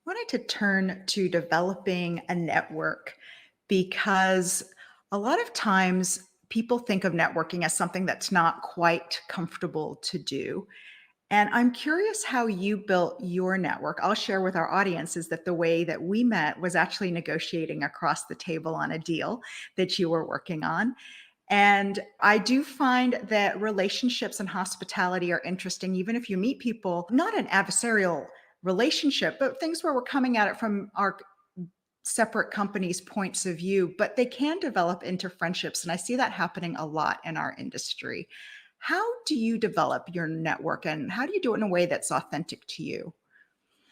wanted to turn to developing a network because a lot of times people think of networking as something that's not quite comfortable to do. And I'm curious how you built your network. I'll share with our audience is that the way that we met was actually negotiating across the table on a deal that you were working on. And I do find that relationships and hospitality are interesting, even if you meet people, not an adversarial relationship, but things where we're coming at it from our separate companies' points of view, but they can develop into friendships. And I see that happening a lot in our industry. How do you develop your network and how do you do it in a way that's authentic to you?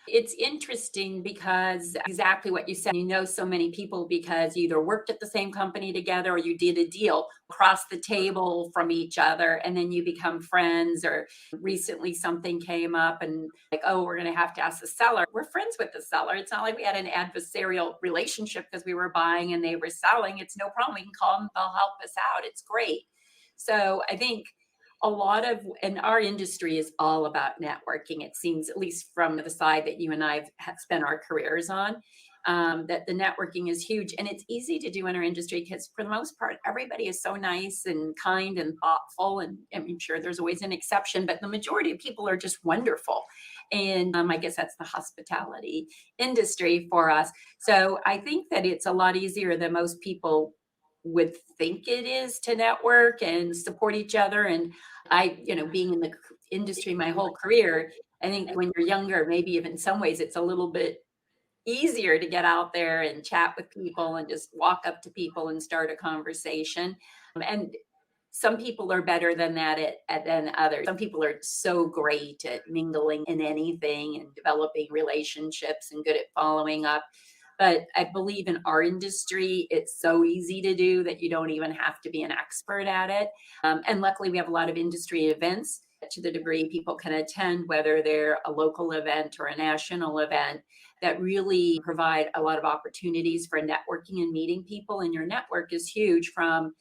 It's interesting because exactly what you said. You know so many people because you either worked at the same company together or you did a deal across the table from each other, and then you become friends. Or recently something came up and like, oh, we're going to have to ask the seller. We're friends with the seller. It's not like we had an adversarial relationship because we were buying and they were selling. It's no problem. We can call them, they'll help us out. It's great. So I think a lot of and our industry is all about networking. It seems, at least from the side that you and have spent our careers on, that the networking is huge, and it's easy to do in our industry because for the most part everybody is so nice and kind and thoughtful, and I'm sure there's always an exception, but the majority of people are just wonderful. And I guess that's the hospitality industry for us. So I think that it's a lot easier than most people would think it is to network and support each other. And being in the industry my whole career, I think when you're younger, maybe even in some ways, it's a little bit easier to get out there and chat with people and just walk up to people and start a conversation. And some people are better than that than others. Some people are so great at mingling in anything and developing relationships and good at following up. But I believe in our industry, it's so easy to do that you don't even have to be an expert at it. And luckily, we have a lot of industry events to the degree people can attend, whether they're a local event or a national event, that really provide a lot of opportunities for networking and meeting people. And your network is huge, from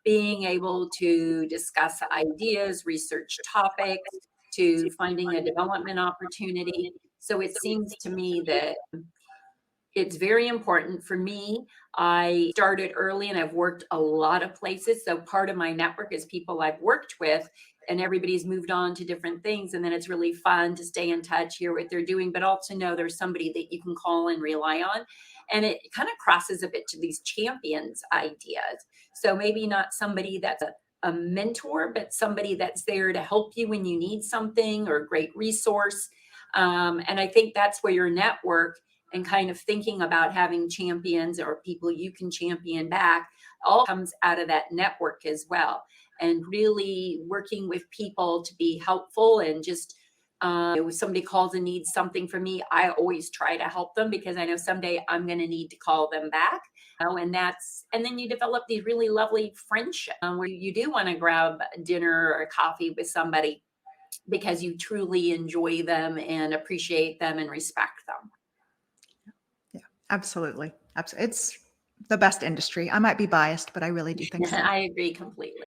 being able to discuss ideas, research topics, to finding a development opportunity. So it seems to me that it's very important for me. I started early and I've worked a lot of places. So part of my network is people I've worked with, and everybody's moved on to different things. And then it's really fun to stay in touch, hear what they're doing, but also know there's somebody that you can call and rely on. And it kind of crosses a bit to these champions ideas. So maybe not somebody that's a mentor, but somebody that's there to help you when you need something, or a great resource. And I think that's where your network and kind of thinking about having champions or people you can champion back all comes out of that network as well. And really working with people to be helpful, and just if somebody calls and needs something from me, I always try to help them because I know someday I'm going to need to call them back. And then you develop these really lovely friendships where you do want to grab dinner or coffee with somebody because you truly enjoy them and appreciate them and respect them. Yeah, absolutely. Absolutely. It's the best industry. I might be biased, but I really do think so. I agree completely.